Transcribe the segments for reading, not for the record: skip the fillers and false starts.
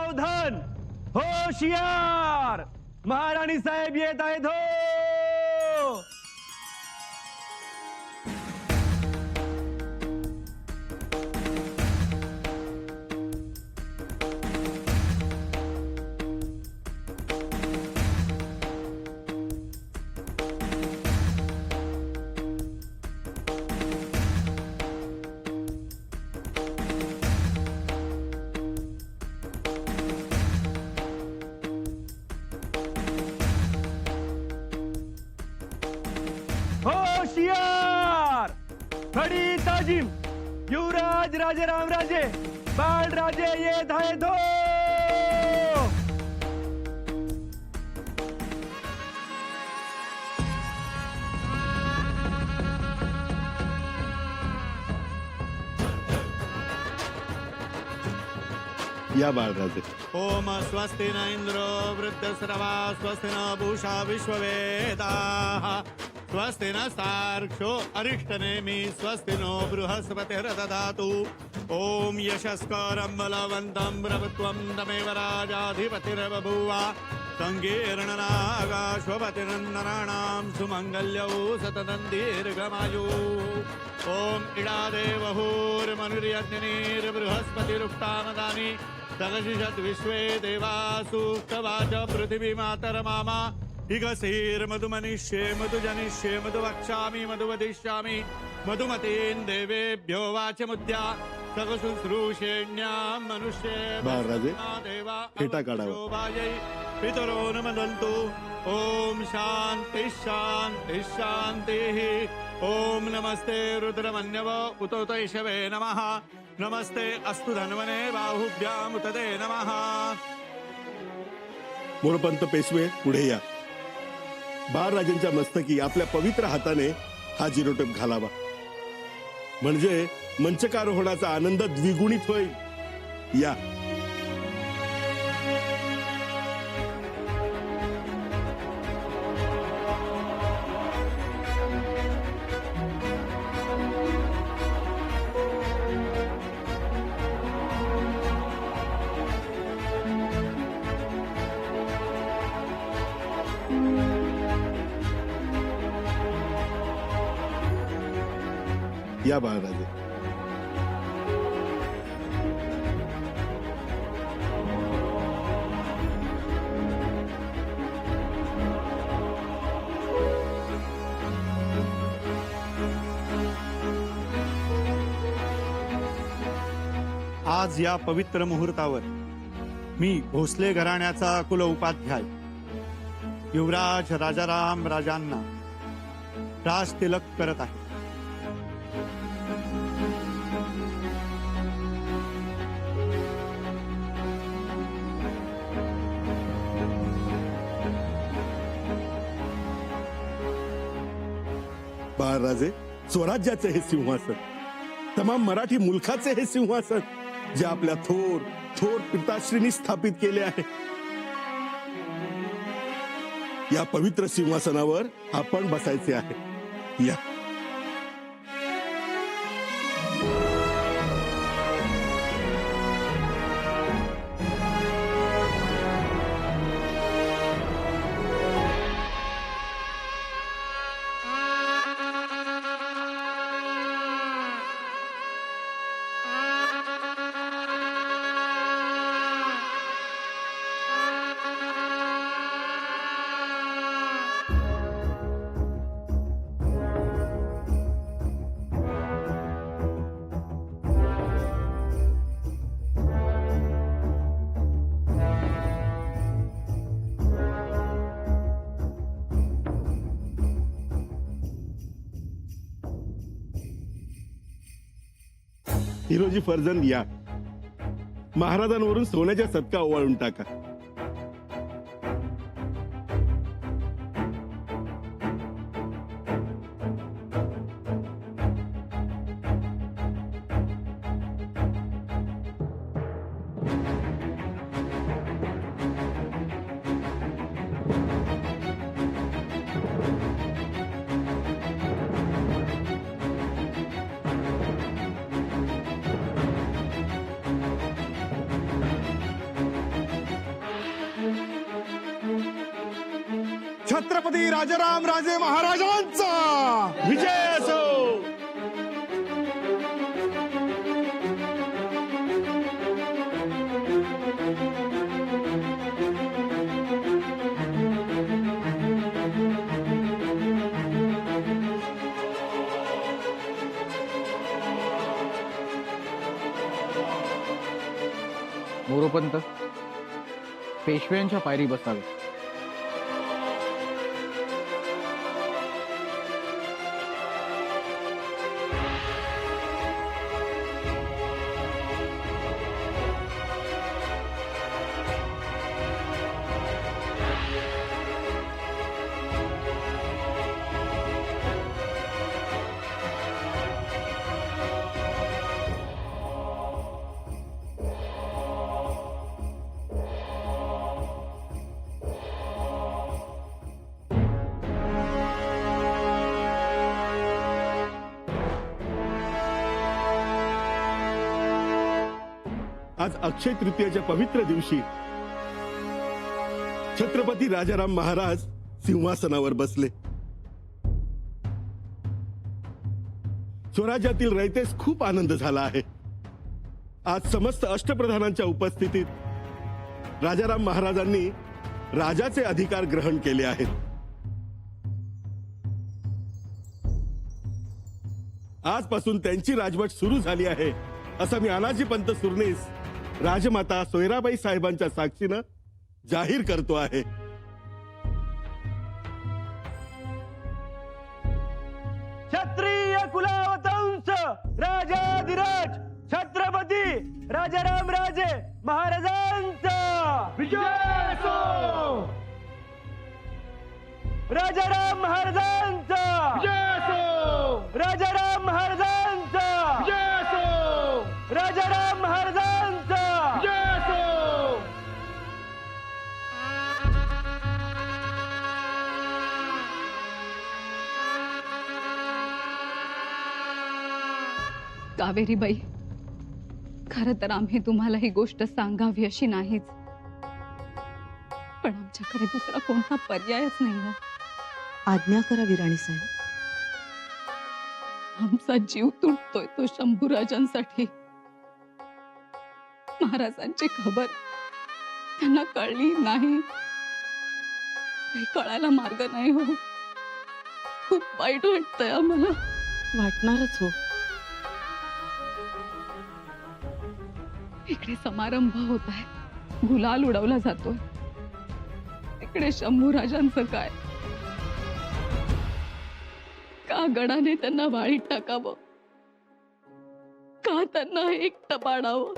सावधान, होशियार, महाराणी साहेब येत आहेत हो. होशियार, खडी ताजीम, युवराज राजाराम राजे, बाळराजे येत आहेत हो. या बाळराजे. ओम स्वस्ति न इंद्रो वृद्धस्रवा स्वस्ति न भूषा विश्ववेदाः स्वस्ति नस्तार्क्ष्यो अरिष्टनेमि स्वस्ति नो बृहस्पतिर्दधातु. ओम यशस्करं बलवन्तं प्रभुत्वं तमेव राजाधिपतिर्बभूव. संगीर्णनागाश्वपतिर्नराणां सुमङ्गल्यौ सततं दीर्घमायुः. ओम इडादेवहुर्मनुर्यज्ञनिर्बृहस्पतिरुक्तामदानि तदशिषत् विश्वे देवासु कवाच पृथिवी मातरमामा. इगसीर मधुमनिष्ये मधुजनिष्ये मधुवक्ष्यामि मधुवदिष्यामि मधुमतीन् देवेभ्यो वाचमुद्या सगशुश्रूषेण्यां मनुष्ये बाळराजे, देवा फेटा काढावा. शोभायै पितरो नमदन्तु. ओम शांति शांति शांतिः. ओम नमस्ते रुद्रमन्यव उतोतैषवे नमः. नमस्ते अस्तु धन्वने बाहुभ्याम उतते नमः. मोरपंत पेशवे पुढे या. बाळराजांच्या मस्तकी आपल्या पवित्र हाताने हा जिरोटेप घालावा, म्हणजे मंचकारोहणाचा आनंद द्विगुणित होईल. या. या बाळराजे. आज या पवित्र मुहूर्तावर मी भोसले घराण्याचा कुल उपाध्याय युवराज राजाराम राजांना राज तिलक करत आहे. बाळराजे, स्वराज्याचे हे सिंहासन, तमाम मराठी मुलखाचे हे सिंहासन, जे आपल्या थोर थोर पिताश्रींनी स्थापित केले आहे, या पवित्र सिंहासनावर आपण बसायचे आहे. या. हिरोजी फर्जंद, या. महाराजांवरून सोन्याच्या सदका ओवाळून टाका. छत्रपती राजाराम राजे महाराजांचा विजय असो. मोरोपंत पेशव्यांच्या पायरी बसावे. आज अक्षय तृतीयेच्या पवित्र दिवशी छत्रपती राजाराम महाराज सिंहासनावर बसले. स्वराज्यातील रयतेस खूप आनंद झाला आहे. आज समस्त अष्टप्रधानांच्या उपस्थितीत राजाराम महाराजांनी राजाचे अधिकार ग्रहण केले आहेत. आजपासून त्यांची राजवट सुरू झाली आहे असं मी अनाजी पंत सुरनीस राजमाता सोयराबाई साहेबांच्या साक्षीनं जाहीर करतो आहे. क्षत्रिय कुलावतंस राजाधिराज छत्रपती राजाराम राजे महाराजांचा विजय असो. राजाराम महाराजांचा विजय असो. राजाराम महाराजांचा विजय असो. राजाराम महाराजांचा विजय असो. कावेरीबाई, खरं तर आम्ही तुम्हाला ही गोष्ट सांगावी अशी नाहीच, पण आमच्याकडे दुसरा कोणता पर्यायच नाही. आज्ञा करा विराणी साहेब. आमचा जीव तुटतोय तो शंभूराजांसाठी. महाराजांची खबर त्यांना कळली नाही, काही कळायला मार्ग नाही. हो, खूप वाईट वाटतंय आम्हाला. वाटणारच हो. इकडे समारंभ होत आहे, गुलाल उडवला जातोय, इकडे शंभूराजांचं काय? का गडाने त्यांना वाळीत टाकावं? का त्यांना एकटं पाडावं?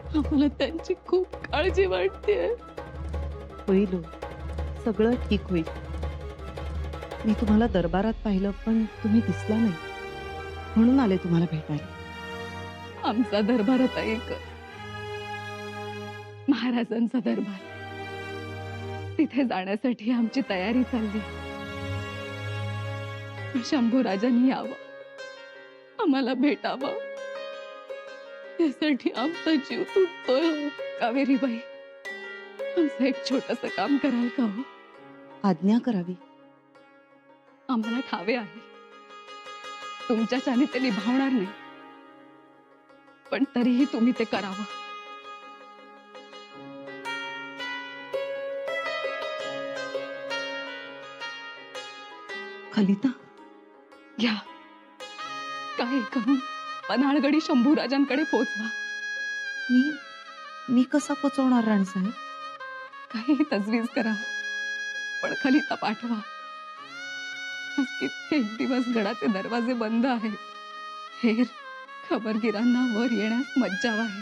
आम्हाला त्यांची खूप काळजी वाटते. होईल हो. सगळं ठीक होईल. मी तुम्हाला दरबारात पाहिलं पण तुम्ही दिसला नाही, म्हणून आले तुम्हाला भेटायला. आमचा दरबार आता एकच, महाराजांचा दरबार. तिथे जाण्यासाठी आमची तयारी चालली. शंभूराजांनी यावं, आम्हाला भेटावं, त्यासाठी आमचा जीव तुटतोय. कावेरीबाई, आमचं एक छोटंसं काम कराल का हो? आज्ञा करावी. आम्हाला ठावे आहे, तुमच्याच्याने ते निभावणार नाही, पण तरीही तुम्ही ते करावं. खलिता, घ्या, काही करून पन्हाळगडी शंभूराजांकडे पोचवा. मी कसा पोचवणार राणीसाहेब? काही तजवीज करा, पण खलिता पाठवा. आज कित्येक दिवस गडाचे दरवाजे बंद आहेत. हेर खबरगिरांना वर येण्यास मज्जाव आहे.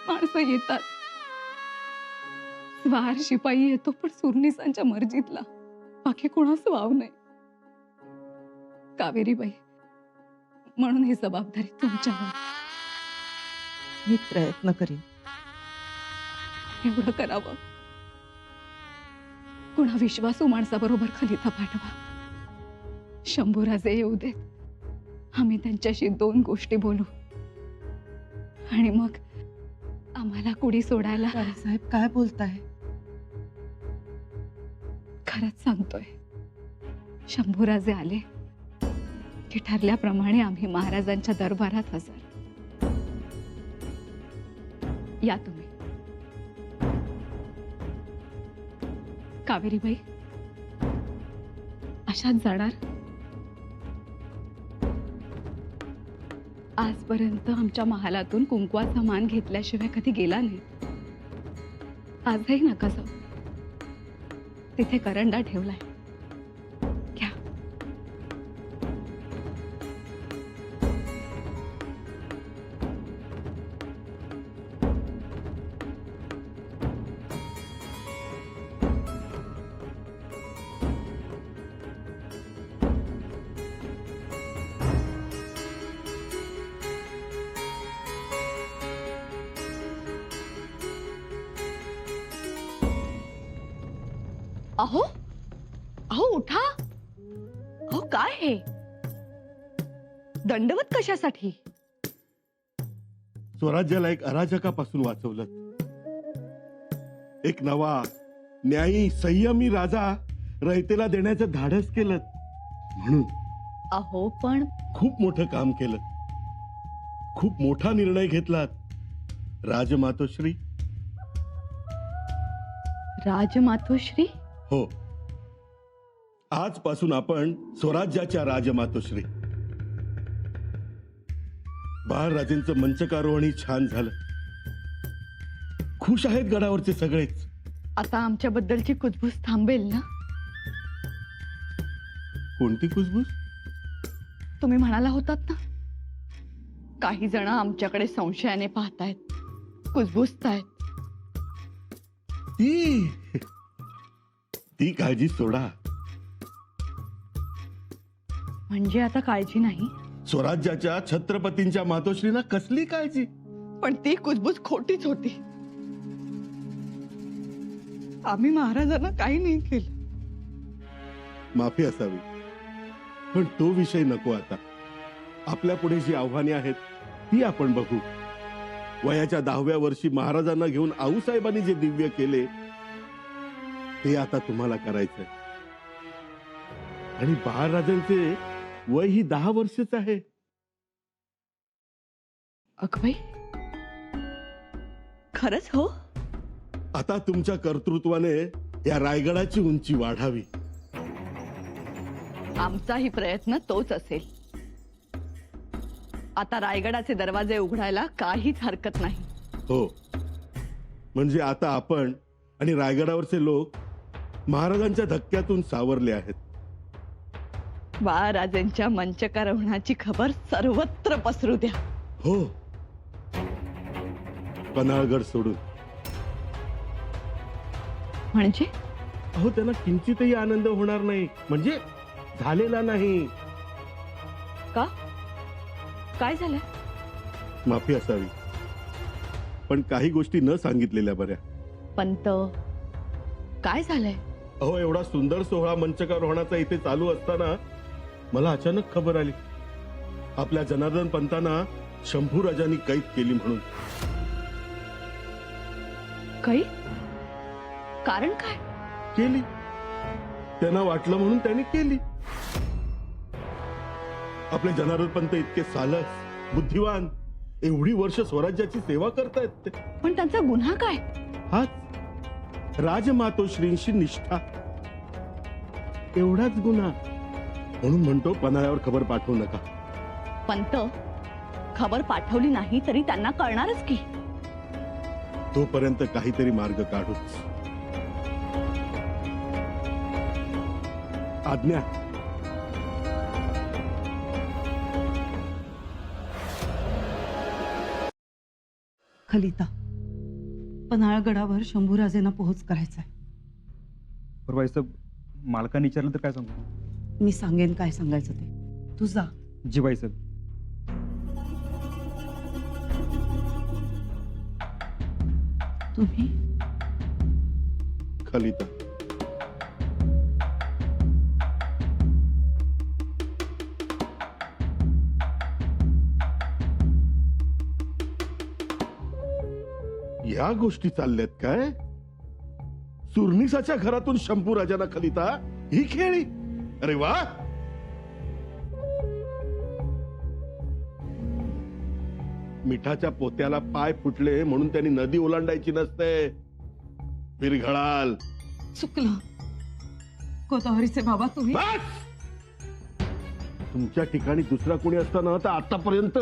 माणसं येतात, स्वार शिपाई येतो, पण सुरनिसांच्या मर्जीतला, बाकी कोणाचं वाव नाही. कावेरीबाई, म्हणून ही जबाबदारी तुमच्यावर. मी प्रयत्न करीन. एवढं करावं. कुणा विश्वासू माणसाबरोबर खलिता पाठवा. शंभूराजे येऊ देत, आम्ही त्यांच्याशी 2 गोष्टी बोलू, आणि मग आम्हाला कुडी सोडायला. राणीसाहेब काय बोलताय? खरंच सांगतोय. शंभूराजे आले की ठरल्याप्रमाणे आम्ही महाराजांच्या दरबारात हजर. या तुम्ही. कावेरीबाई अशाच जाणार? आजपर्यंत आमच्या महालातून कुंकवाचा मान घेतल्याशिवाय कधी गेला नाही. आजही नका जाऊ. तिथे करंडा ठेवलाय, घ्या. अहो अहो उठा. अहो काय हे दंडवत कशासाठी? स्वराज्याला एक अराजकापासून वाचवलं. एक नवा न्यायी संयमी राजा रयतेला देण्याचं धाडस केलं. म्हणून अहो पण खूप मोठं काम केलं. खूप मोठा निर्णय घेतलात राजमातोश्री. राजमातोश्री. हो, आजपासून आपण स्वराज्याच्या राजमातोश्री. बाळराजेंचं मंचकारोहणही छान झालं. खुश आहेत गडावरचे सगळेच. आता आमच्याबद्दलची कुजबूज थांबेल ना? कोणती कुजबूज? तुम्ही म्हणाला होतात ना, काही जण आमच्याकडे संशयाने पाहतायत, कुजबुजतायत. ती काळजी सोडा. म्हणजे आता काळजी नाही? स्वराज्याच्या छत्रपतींच्या मातोश्रीना कसली काळजी? पण ती कुजबूज खोटीच होती. आम्ही महाराजांना काही नाही केलं. माफी असावी, पण तो विषय नको आता. आपल्या पुढे जी आव्हाने आहेत ती आपण बघू. वयाच्या 10व्या वर्षी महाराजांना घेऊन आऊसाहेबांनी जे दिव्य केले ते आता तुम्हाला करायचंय. आणि बाळराजांचे वय ही 10 वर्षच आहे. अगबाई, खरंच हो? आता तुमच्या कर्तृत्वाने या रायगडाची उंची वाढावी. आमचाही प्रयत्न तोच असेल. आता रायगडाचे दरवाजे उघडायला काहीच हरकत नाही. हो, म्हणजे आता आपण आणि रायगडावरचे लोक महाराजांच्या धक्क्यातून सावरले आहेत. बाळराजेंच्या मंचकारोहणाची खबर सर्वत्र पसरू द्या. हो, पन्हाळगड सोडून. म्हणजे अहो, त्यांना किंचितही आनंद होणार नाही. म्हणजे झालेला नाही. का? काय झालं? माफी असावी, पण काही गोष्टी न सांगितलेल्या बऱ्या. पंत, काय झालंय? अहो, एवढा सुंदर सोहळा मंचकारोहणाचा इथे चालू असताना मला अचानक खबर आली आपल्या जनार्दन पंतांना शंभूराजांनी कैद केली म्हणून. काही कारण काय? केली, त्यांना वाटलं म्हणून त्यांनी केली. आपले जनार्दन पंत इतके सालस, बुद्धिवान, एवढी वर्ष स्वराज्याची सेवा करतायत ते. पण त्यांचा गुन्हा काय? हाच राजमातोश्रींशी निष्ठा, एवढाच गुन्हा. म्हणून म्हणतो पन्हाळ्यावर खबर पाठवू नका. पंत, खबर पाठवली नाही तरी त्यांना कळणारच की. तोपर्यंत काहीतरी मार्ग काढूच. आज्ञा. खलिता, पन्हाळगडावर शंभूराजेंना पोहोच करायचाय. बरं साहेब, मालकाने विचारलं तर काय सांगू? मी सांगेन काय सांगायचं ते. तू जा. जी बाईसाहेब. तुम्ही खलिता. या गोष्टी चालल्यात काय? चुरणीसाच्या घरातून शंभू राजांना खलिता ही खेळी. अरे वा. मिठाच्या पोत्याला पाय फुटले म्हणून त्यांनी नदी ओलांडायची नसते. विरघळाल. चुकलं गोदावरीचे बाबा तुम्ही. बस! तुमच्या ठिकाणी दुसरा कोणी असताना तर आतापर्यंत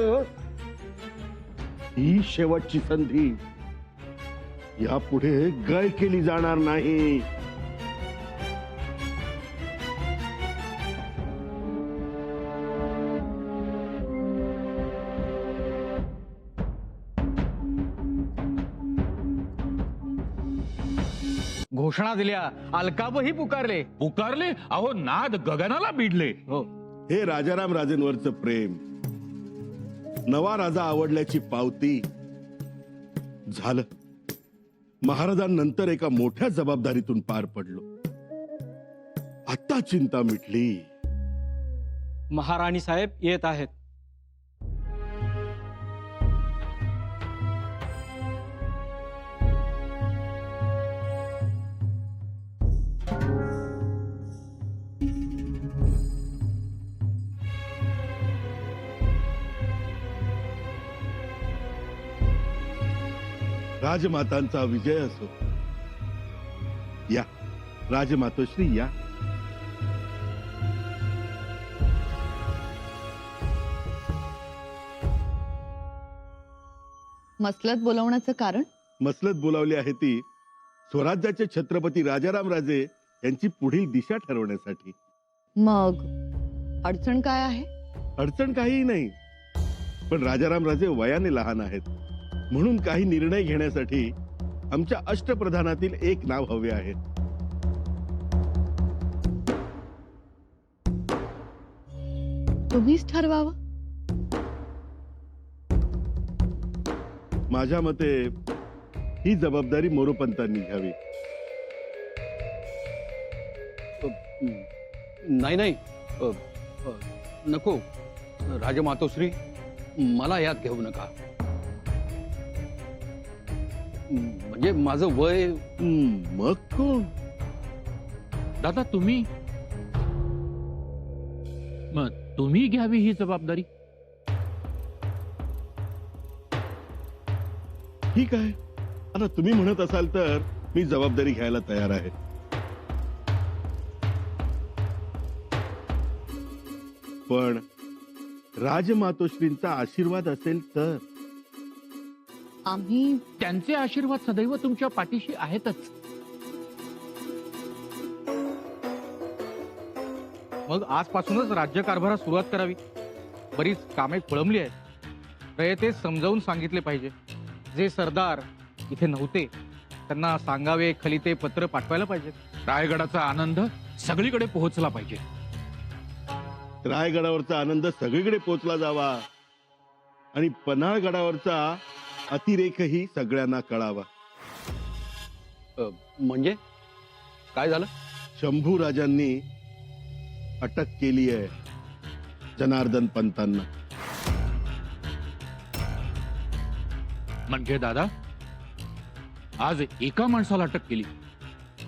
ही शेवटची संधी. यापुढे गय केली जाणार नाही. घोषणा दिल्या, अलकाबही पुकारले. पुकारले अहो नाद गगनाला भिडले. हो, हे राजाराम राजेंवरचं प्रेम, नवा राजा आवडल्याची पावती. झालं. महाराजांनंतर एका मोठ्या जबाबदारीतून पार पडलो. आता चिंता मिटली. महाराणी साहेब येत आहेत. राजमातांचा विजय असो. या राजमातोश्री या. मसलत बोलवण्याचं कारण? मसलत बोलावली आहे ती स्वराज्याचे छत्रपती राजाराम राजे यांची पुढील दिशा ठरवण्यासाठी. मग अडचण काय आहे? अडचण काहीही नाही, पण राजाराम राजे वयाने लहान आहेत म्हणून काही निर्णय घेण्यासाठी आमच्या अष्टप्रधानातील एक नाव हवे आहे. तुम्हीच ठरवावं. माझ्या मते ही जबाबदारी मोरोपंतांनी घ्यावी. नाही नाही, नको राजमातोश्री, मला यात घेऊ नका. म्हणजे माझं वय. मग कोण? दादा तुम्ही मग तुम्ही घ्यावी ही जबाबदारी. ठीक आहे, आता तुम्ही म्हणत असाल तर मी जबाबदारी घ्यायला तयार आहे. पण राजमातोश्रींचा आशीर्वाद असेल तर. आम्ही त्यांचे आशीर्वाद सदैव तुमच्या पाठीशी आहेतच. मग आजपासूनच राज्यकारभारास सुरुवात करावी. बरीच कामे खोळंबली आहेत. तर ते समजावून सांगितले पाहिजे. जे सरदार इथे नव्हते त्यांना सांगावे, खलिते पत्र पाठवायला पाहिजेत. रायगडाचा आनंद सगळीकडे पोहोचला पाहिजे. रायगडावरचा आनंद सगळीकडे पोहोचला जावा आणि पन्हाळगडावरचा अतिरेकही सगळ्यांना कळावा. म्हणजे काय झालं? शंभू राजांनी अटक केली आहे जनार्दन पंतांना. म्हणजे दादा आज एका माणसाला अटक केली,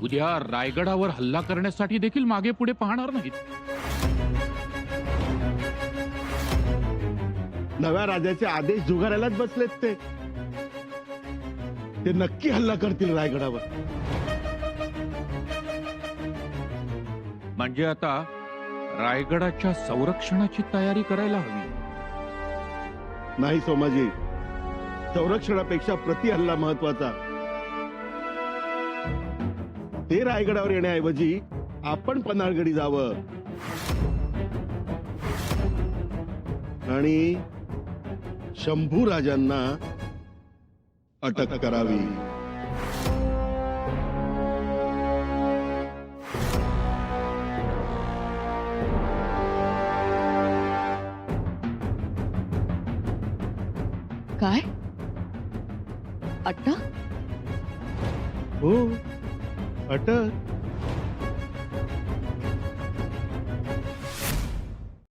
उद्या रायगडावर हल्ला करण्यासाठी देखील मागे पुढे पाहणार नाहीत. नव्या राजाचे आदेश जुगारायलाच बसलेत ते. ते नक्की हल्ला करतील रायगडावर. म्हणजे आता रायगडाच्या संरक्षणाची तयारी करायला हवी. नाही सोमाजी, संरक्षणापेक्षा प्रतिहल्ला महत्वाचा. ते रायगडावर येण्याऐवजी आपण पन्हाळगडी जावं आणि शंभू राजांना अटक करावी. काय? अटक? हो, अटक.